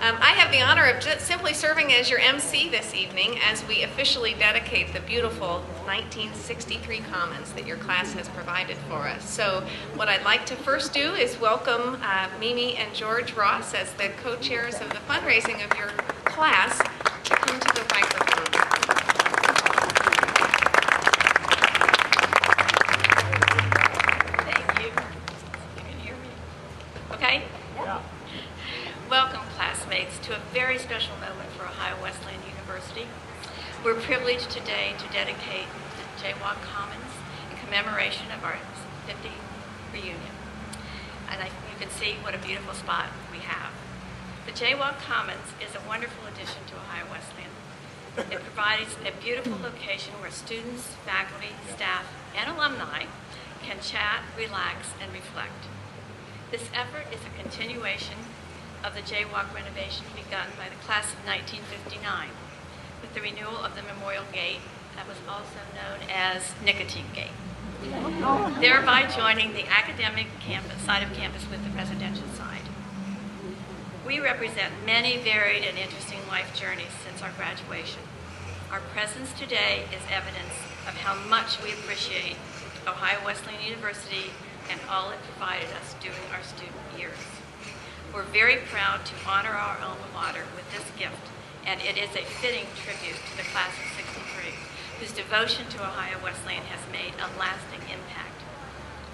I have the honor of just simply serving as your MC this evening as we officially dedicate the beautiful 1963 Commons that your class has provided for us. So what I'd like to first do is welcome Mimi and George Ross as the co-chairs of the fundraising of your class to come to the microphone. Thank you. You can hear me? Okay? Yeah. Welcome, classmates, to a very special moment for Ohio Wesleyan University. We're privileged today to dedicate the JAYwalk Commons in commemoration of our 50th reunion. And you can see what a beautiful spot we have. The JAYwalk Commons is a wonderful addition to Ohio Wesleyan. It provides a beautiful location where students, faculty, staff, and alumni can chat, relax, and reflect. This effort is a continuation of the JAYwalk renovation begun by the class of 1959 with the renewal of the Memorial Gate that was also known as Nicotine Gate, thereby joining the academic side of campus with the residential side. We represent many varied and interesting life journeys since our graduation. Our presence today is evidence of how much we appreciate Ohio Wesleyan University and all it provided us during our student years. We're very proud to honor our alma mater with this gift, and it is a fitting tribute to the class of '63, whose devotion to Ohio Wesleyan has made a lasting impact.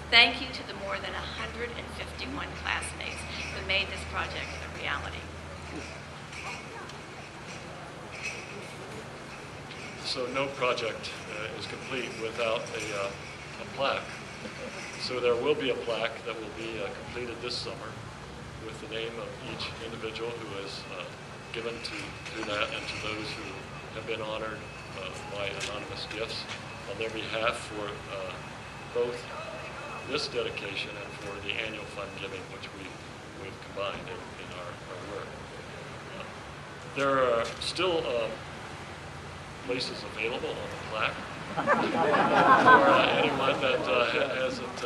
Thank you to the more than 151 classmates who made this project a reality. So no project is complete without a plaque. So there will be a plaque that will be completed this summer with the name of each individual who has given to that and to those who have been honored by anonymous gifts on their behalf for both this dedication and for the annual fund giving, which we've combined in our work. There are still places available on the plaque for anyone that hasn't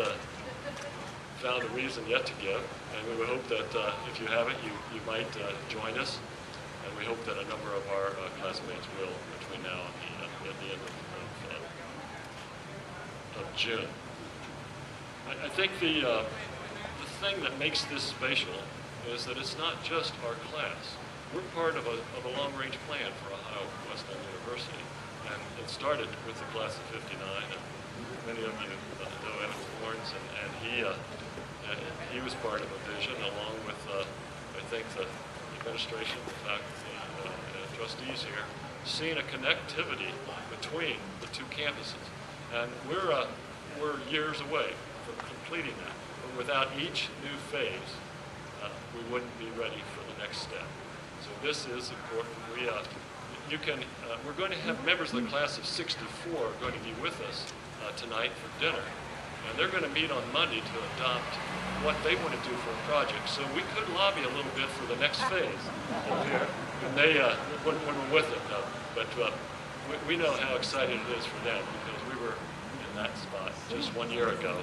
found a reason yet to give, and we would hope that if you haven't, you might join us, and we hope that a number of our classmates will between now and the end of June. I think the thing that makes this special is that it's not just our class. We're part of a long-range plan for Ohio Wesleyan University, and it started with the class of '59, and many of you know Evan Horns, and he was part of a vision along with, I think, the administration, the faculty, and trustees here, seeing a connectivity between the two campuses. And we're years away from completing that. But without each new phase, we wouldn't be ready for the next step. So this is important. We're going to have members of the class of '64 going to be with us tonight for dinner. And they're going to meet on Monday to adopt what they want to do for a project. So we could lobby a little bit for the next phase up here when we're with it. But we know how exciting it is for them because we were in that spot just 1 year ago.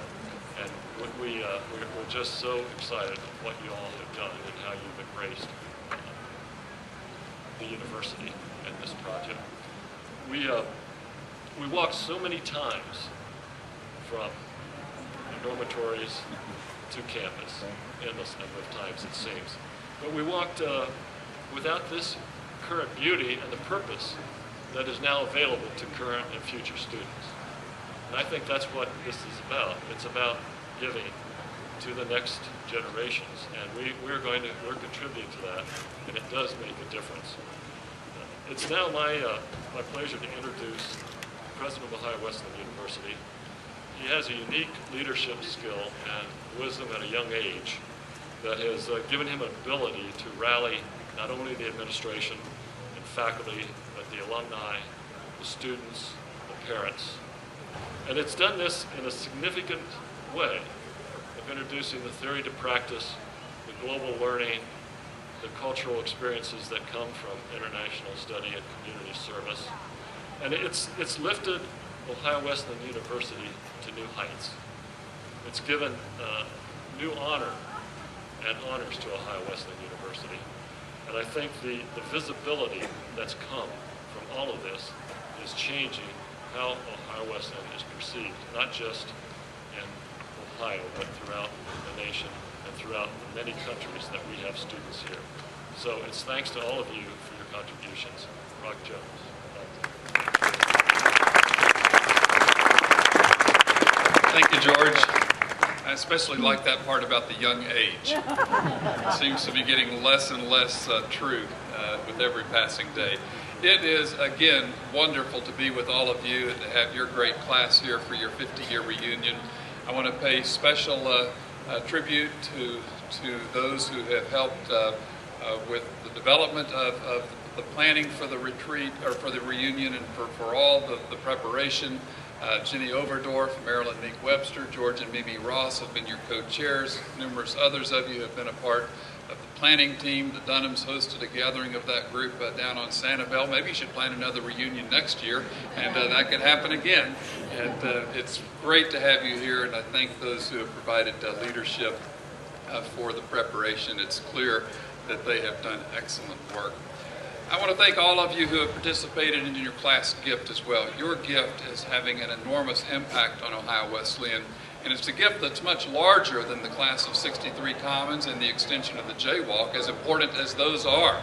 And we're just so excited of what you all have done and how you've embraced the university and this project. We walked so many times from the dormitories to campus, endless number of times it seems. But we walked without this current beauty and the purpose that is now available to current and future students. And I think that's what this is about. It's about giving to the next generations, and we're contributing to that, and it does make a difference. It's now my pleasure to introduce the President of Ohio Wesleyan University. He has a unique leadership skill and wisdom at a young age that has given him an ability to rally not only the administration and faculty, but the alumni, the students, the parents. And it's done this in a significant way of introducing the theory to practice, the global learning, the cultural experiences that come from international study and community service. And it's lifted Ohio Wesleyan University to new heights. It's given new honor and honors to Ohio Wesleyan University. And And I think the visibility that's come from all of this is changing how Ohio Wesleyan is perceived, not just in Ohio, but throughout the nation and throughout the many countries that we have students here. So it's thanks to all of you for your contributions. Rock Jones. Thank you, George. I especially like that part about the young age. It seems to be getting less and less true with every passing day. It is, again, wonderful to be with all of you and to have your great class here for your 50-year reunion. I want to pay special tribute to those who have helped with the development of the planning for the retreat, or for the reunion, and for all the preparation. Jenny Overdorf, Marilyn Meek Webster, George and Mimi Ross have been your co-chairs. Numerous others of you have been a part of the planning team. The Dunhams hosted a gathering of that group down on Sanibel. Maybe you should plan another reunion next year, and that could happen again. And it's great to have you here, and I thank those who have provided leadership for the preparation. It's clear that they have done excellent work. I want to thank all of you who have participated in your class gift as well. Your gift is having an enormous impact on Ohio Wesleyan, and it's a gift that's much larger than the class of 63 Commons and the extension of the JAYwalk, as important as those are.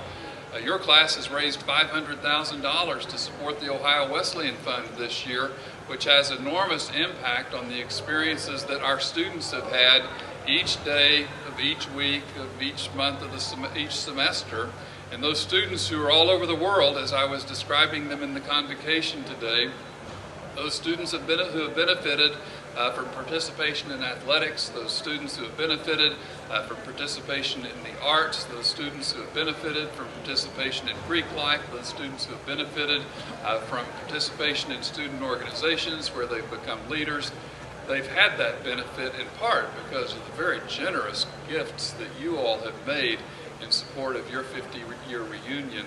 Your class has raised $500,000 to support the Ohio Wesleyan Fund this year, which has enormous impact on the experiences that our students have had each day of each week of each month of each semester. And those students who are all over the world, as I was describing them in the convocation today, those students who have benefited from participation in athletics, those students who have benefited from participation in the arts, those students who have benefited from participation in Greek life, those students who have benefited from participation in student organizations where they've become leaders. They've had that benefit in part because of the very generous gifts that you all have made in support of your 50-year reunion,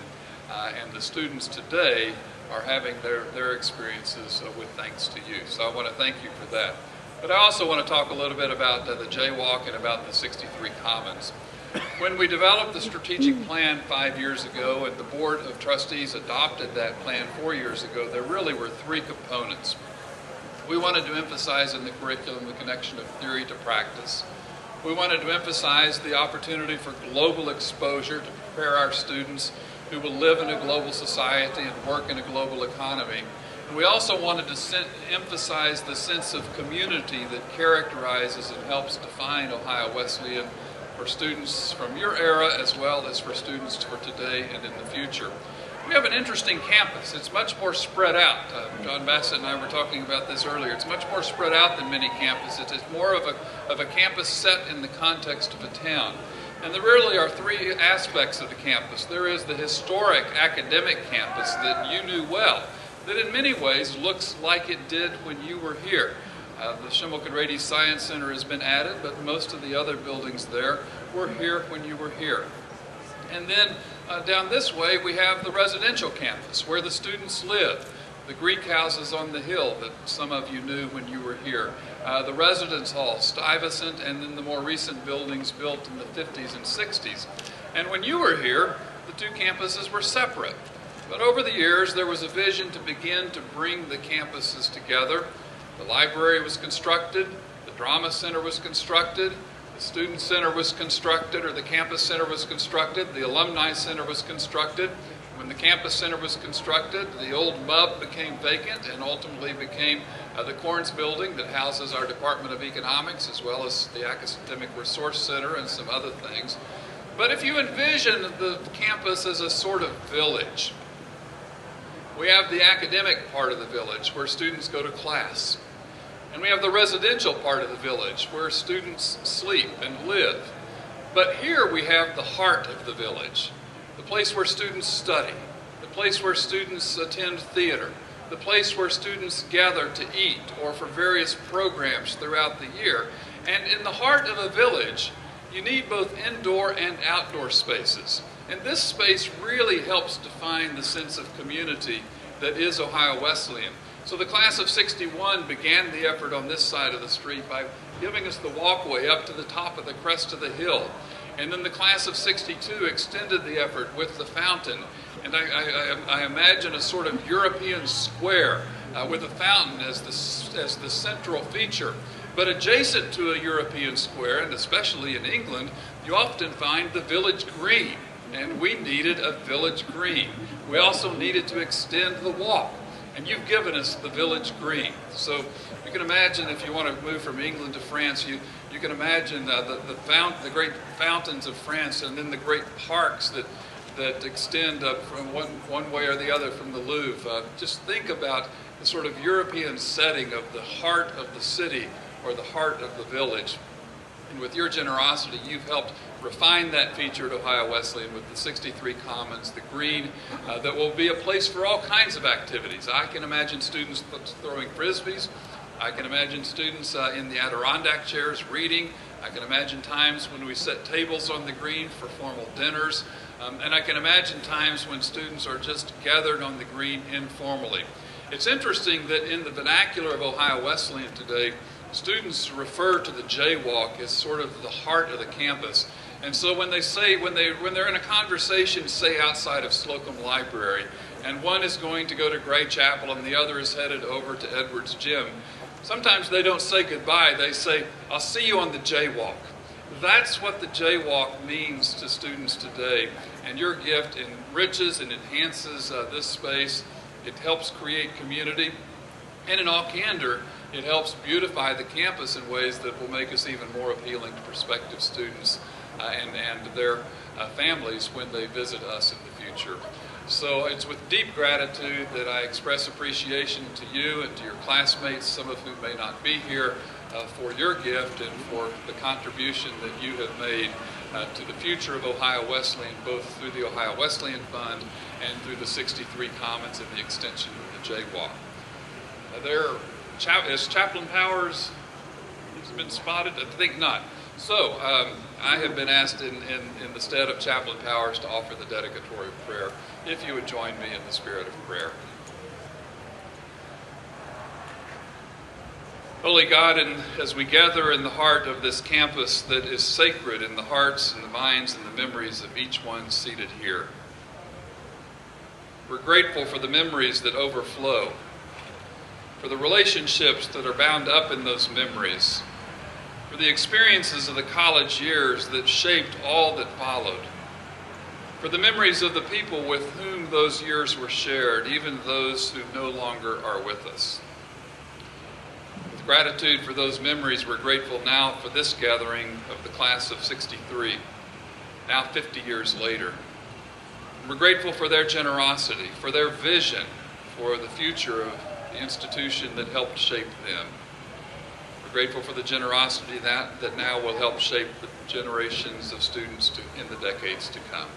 and the students today are having their experiences with thanks to you. So I want to thank you for that. But I also want to talk a little bit about the JAYwalk and about the 63 Commons. When we developed the strategic plan 5 years ago and the Board of Trustees adopted that plan 4 years ago, there really were three components. We wanted to emphasize in the curriculum the connection of theory to practice. We wanted to emphasize the opportunity for global exposure to prepare our students who will live in a global society and work in a global economy. And we also wanted to emphasize the sense of community that characterizes and helps define Ohio Wesleyan for students from your era as well as for students for today and in the future. We have an interesting campus. It's much more spread out. John Bassett and I were talking about this earlier. It's much more spread out than many campuses. It's more of a campus set in the context of a town. And there really are three aspects of the campus. There is the historic academic campus that you knew well, that in many ways looks like it did when you were here. The Schimmelkennedy Science Center has been added, but most of the other buildings there were here when you were here. And then down this way we have the residential campus where the students live. The Greek houses on the hill that some of you knew when you were here. The residence hall, Stuyvesant, and then the more recent buildings built in the 50s and 60s. And when you were here, the two campuses were separate. But over the years there was a vision to begin to bring the campuses together. The library was constructed, the drama center was constructed, the student center was constructed, or the campus center was constructed, the alumni center was constructed. When the campus center was constructed, the old MUB became vacant and ultimately became the Corns building that houses our Department of Economics as well as the Academic Resource Center and some other things. But if you envision the campus as a sort of village, we have the academic part of the village where students go to class. And we have the residential part of the village where students sleep and live. But here we have the heart of the village, the place where students study, the place where students attend theater, the place where students gather to eat or for various programs throughout the year. And in the heart of a village, you need both indoor and outdoor spaces. And this space really helps define the sense of community that is Ohio Wesleyan. So the class of 61 began the effort on this side of the street by giving us the walkway up to the top of the crest of the hill. And then the class of '62 extended the effort with the fountain. And I imagine a sort of European square with a fountain as the central feature. But adjacent to a European square, and especially in England, you often find the village green. And we needed a village green. We also needed to extend the walk. And you've given us the village green. So you can imagine, if you want to move from England to France, you can imagine the great fountains of France, and then the great parks that extend up from one way or the other from the Louvre. Just think about the sort of European setting of the heart of the city or the heart of the village. And with your generosity, you've helped refine that feature at Ohio Wesleyan with the 63 Commons, the green, that will be a place for all kinds of activities. I can imagine students throwing frisbees. I can imagine students in the Adirondack chairs reading. I can imagine times when we set tables on the green for formal dinners. And I can imagine times when students are just gathered on the green informally. It's interesting that in the vernacular of Ohio Wesleyan today, students refer to the JAYwalk as sort of the heart of the campus. And so when they're in a conversation, say outside of Slocum Library, and one is going to go to Gray Chapel and the other is headed over to Edwards Gym, sometimes they don't say goodbye, they say, "I'll see you on the JAYwalk." That's what the JAYwalk means to students today. And your gift enriches and enhances this space. It helps create community. And in all candor, it helps beautify the campus in ways that will make us even more appealing to prospective students and their families when they visit us in the future. So it's with deep gratitude that I express appreciation to you and to your classmates, some of whom may not be here, for your gift and for the contribution that you have made to the future of Ohio Wesleyan, both through the Ohio Wesleyan Fund and through the 63 Commons and the extension of the JAYwalk. Is Chaplain Powers has been spotted? I think not. So I have been asked in the stead of Chaplain Powers to offer the dedicatory prayer, if you would join me in the spirit of prayer. Holy God, and as we gather in the heart of this campus that is sacred in the hearts and the minds and the memories of each one seated here, we're grateful for the memories that overflow, for the relationships that are bound up in those memories, for the experiences of the college years that shaped all that followed, for the memories of the people with whom those years were shared, even those who no longer are with us. With gratitude for those memories, we're grateful now for this gathering of the class of '63, now 50 years later. We're grateful for their generosity, for their vision, for the future of the institution that helped shape them. We're grateful for the generosity that now will help shape the generations of students in the decades to come.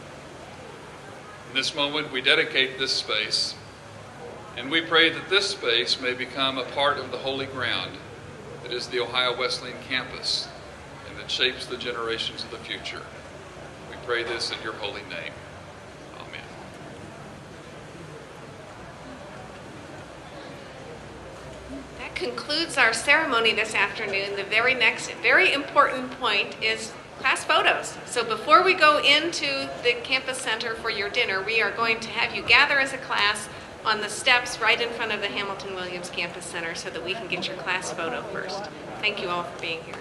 In this moment, we dedicate this space, and we pray that this space may become a part of the holy ground that is the Ohio Wesleyan campus and that shapes the generations of the future. We pray this in your holy name. Amen. That concludes our ceremony this afternoon. The very next, very important point is class photos. So before we go into the campus center for your dinner, we are going to have you gather as a class on the steps right in front of the Hamilton Williams Campus Center so that we can get your class photo first. Thank you all for being here.